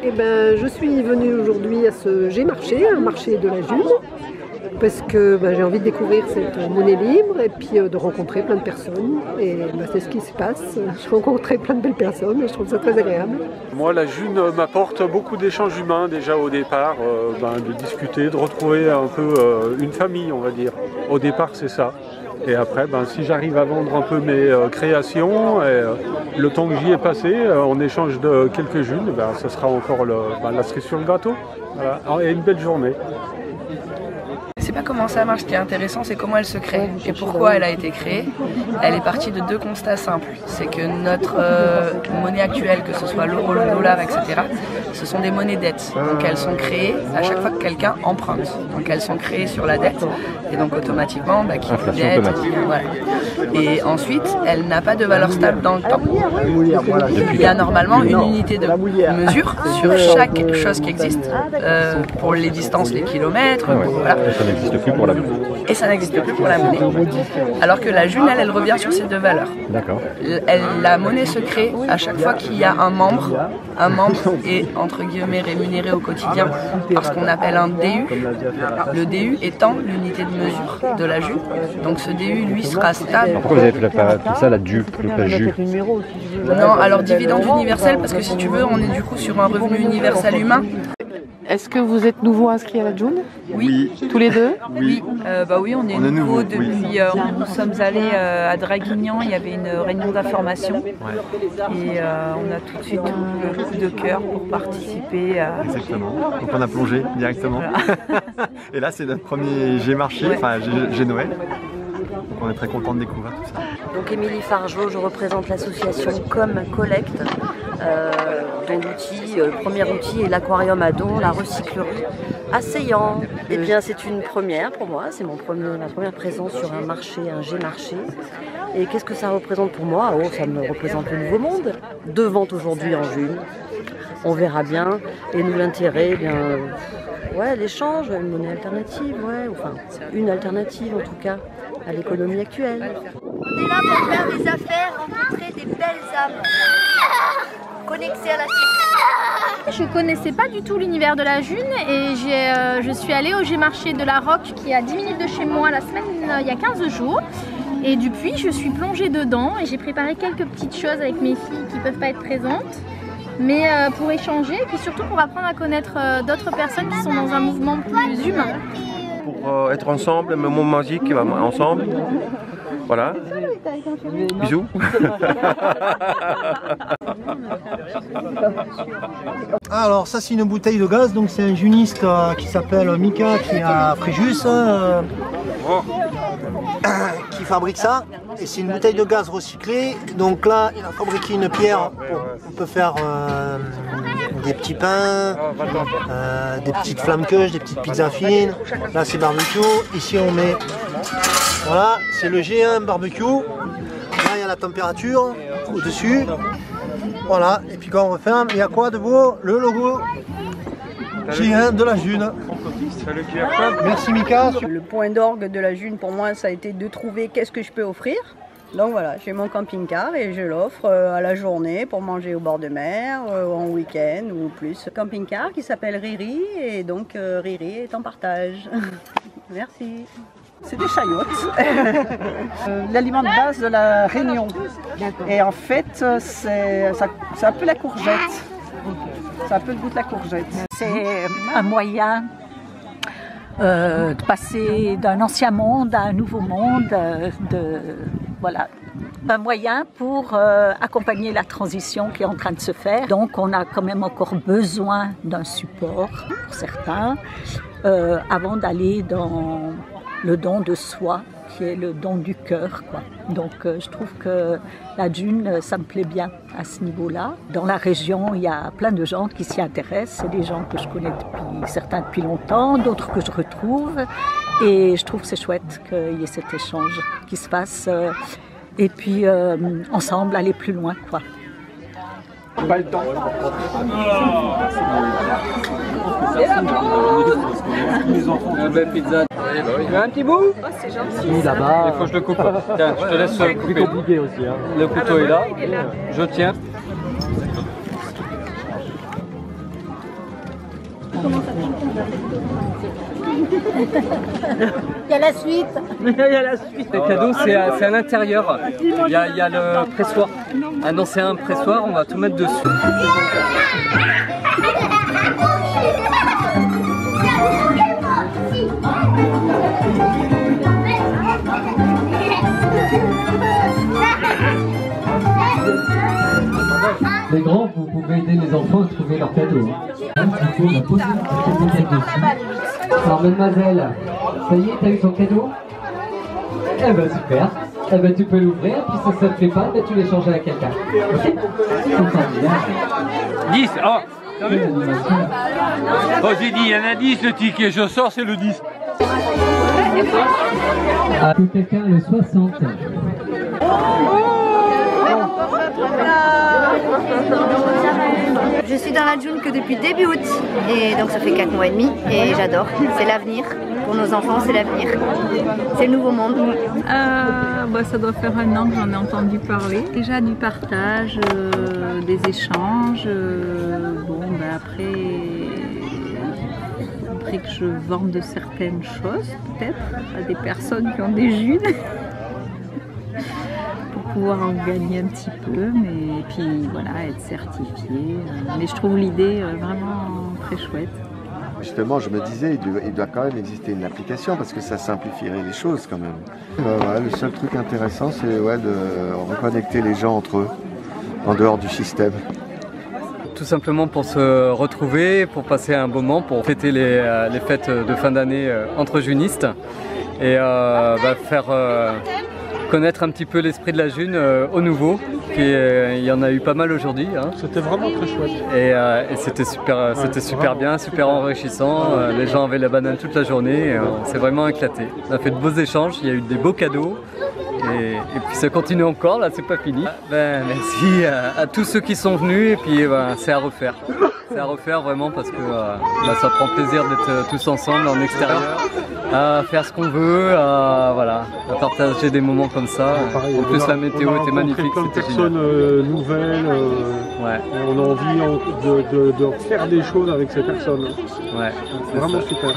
Eh ben, je suis venue aujourd'hui à ce G-Marché, un marché de la June, parce que j'ai envie de découvrir cette monnaie libre et puis de rencontrer plein de personnes. Et c'est ce qui se passe. Je rencontrais plein de belles personnes et je trouve ça très agréable. Moi, la June m'apporte beaucoup d'échanges humains déjà au départ, de discuter, de retrouver un peu une famille, on va dire. Au départ, c'est ça. Et après, si j'arrive à vendre un peu mes créations, et, le temps que j'y ai passé, en échange de quelques junes, ça sera encore la cerise sur le gâteau. Voilà. Et une belle journée. C'est pas comment ça marche, ce qui est intéressant, c'est comment elle se crée et pourquoi elle a été créée. Elle est partie de deux constats simples. C'est que notre monnaie actuelle, que ce soit l'euro, le dollar, etc., ce sont des monnaies dettes. Donc elles sont créées à chaque fois que quelqu'un emprunte. Donc elles sont créées sur la dette et donc automatiquement, qui dit dette, voilà. Et ensuite, elle n'a pas de valeur stable dans le temps. Il y a normalement une unité de mesure sur chaque chose qui existe, pour les distances, les kilomètres, voilà. Ça n'existe plus pour la monnaie. Et ça n'existe plus pour la monnaie. Alors que la June, elle revient sur ces deux valeurs. D'accord. La monnaie se crée à chaque fois qu'il y a un membre est entre guillemets rémunéré au quotidien par ce qu'on appelle un DU. Le DU étant l'unité de mesure de la June. Donc ce DU, lui, sera stable. Pourquoi vous avez fait ça, la DU, pas JU? Non, alors dividende universel, parce que si tu veux, on est du coup sur un revenu universel humain. Est-ce que vous êtes nouveau inscrit à la June? Oui. Tous les deux? Oui. Oui, on est nouveau depuis. Nous sommes allés à Draguignan, il y avait une réunion d'information. Et on a tout de suite eu le coup de cœur pour participer. Exactement. Donc on a plongé directement. Voilà. Et là, c'est notre premier G-Marché, enfin G-Noël. Donc on est très content de découvrir tout ça. Donc Émilie Fargeau, je représente l'association Com Collect, dont le premier outil est l'aquarium à don, la recyclerie à Seillan. Eh bien c'est une première pour moi, c'est ma première présence sur un marché, un G-Marché. Et qu'est-ce que ça représente pour moi? Ça me représente le nouveau monde. 2 ventes aujourd'hui en June, on verra bien. Et nous l'intérêt, l'échange, une monnaie alternative, une alternative en tout cas à l'économie actuelle. On est là pour faire des affaires, rencontrer des belles âmes, connecter à la science. Je ne connaissais pas du tout l'univers de la June et je suis allée au G-Marché de la Roque qui est à 10 minutes de chez moi il y a 15 jours. Et depuis, je suis plongée dedans et j'ai préparé quelques petites choses avec mes filles qui ne peuvent pas être présentes. Mais pour échanger et puis surtout pour apprendre à connaître d'autres personnes qui sont dans un mouvement plus humain. Pour être ensemble, un moment magique ensemble. Voilà. Bisous. Alors ça c'est une bouteille de gaz, donc c'est un juniste qui s'appelle Mika qui est à Fréjus qui fabrique ça. Et c'est une bouteille de gaz recyclée. Donc là il a fabriqué une pierre, on peut faire des petits pains, des petites flammes queues, des petites pizzas fines. Là c'est barbecue, ici on met, voilà, c'est le G1 barbecue. Là il y a la température au-dessus. Voilà, et puis quand on referme, il y a quoi de beau? Le logo G1 de la June. Merci Mika. Le point d'orgue de la June pour moi, ça a été de trouver qu'est-ce que je peux offrir. Donc voilà, j'ai mon camping-car et je l'offre à la journée pour manger au bord de mer, en week-end ou plus. Camping-car qui s'appelle Riri et donc Riri est en partage. Merci. C'est des chayotes, l'aliment de base de la Réunion. Et en fait, c'est un peu la courgette. C'est un peu le goût de la courgette. C'est un moyen de passer d'un ancien monde à un nouveau monde, voilà. Un moyen pour accompagner la transition qui est en train de se faire. Donc on a quand même encore besoin d'un support pour certains avant d'aller dans le don de soi, qui est le don du cœur, quoi. Donc je trouve que la June, ça me plaît bien à ce niveau-là. Dans la région, il y a plein de gens qui s'y intéressent. C'est des gens que je connais certains depuis longtemps, d'autres que je retrouve. Et je trouve que c'est chouette qu'il y ait cet échange qui se passe. Et puis ensemble, aller plus loin, quoi. Pas le temps. Les enfants, une belle pizza. Tu veux un petit bout? Oh, c'est gentil. Oui, là-bas. Il faut que je le coupe. Tiens, je te laisse couper. C'est compliqué aussi. Hein. Le couteau est là. Je tiens. comment ça Il y a la suite. Il y a la suite. Le cadeau, c'est à l'intérieur. Il y a le pressoir. Un ancien pressoir, on va tout mettre dessus. Les grands, vous pouvez aider les enfants à trouver leurs cadeaux. Il faut la poser une étiquette dessus. Alors mademoiselle, ça y est, t'as eu ton cadeau? Eh ben super. Eh ben tu peux l'ouvrir, puis si ça te plaît pas, ben tu l'échanges à quelqu'un. Ok? 10, oh t'as vu? Oh j'ai dit, il y en a 10 le ticket, je sors, c'est le 10. Ah, quelqu'un le 60. Je suis dans la June que depuis début août et donc ça fait 4 mois et demi et j'adore. C'est l'avenir. Pour nos enfants, c'est l'avenir. C'est le nouveau monde. Ça doit faire un an que j'en ai entendu parler. Déjà du partage, des échanges. Après que je vende certaines choses peut-être à des personnes qui ont des junes. Pouvoir en gagner un petit peu, mais puis voilà, être certifié. Mais je trouve l'idée vraiment très chouette. Justement, je me disais, il doit quand même exister une application parce que ça simplifierait les choses quand même. Le seul truc intéressant, c'est de reconnecter les gens entre eux, en dehors du système. Tout simplement pour se retrouver, pour passer un bon moment, pour fêter les fêtes de fin d'année entre junistes et faire connaître un petit peu l'esprit de la June aux nouveaux. Il y en a eu pas mal aujourd'hui. Hein. C'était vraiment très chouette. Et c'était super bien, super enrichissant. Les gens avaient la banane toute la journée. Et on s'est vraiment éclaté. On a fait de beaux échanges, il y a eu des beaux cadeaux. Et puis ça continue encore, là c'est pas fini. Merci à tous ceux qui sont venus et puis c'est à refaire. C'est à refaire vraiment parce que ça prend plaisir d'être tous ensemble en extérieur, à faire ce qu'on veut, à partager des moments comme ça. En plus la météo était magnifique. Plein de personnes nouvelles. On a envie de faire des choses avec ces personnes. Ouais, c'est vraiment super.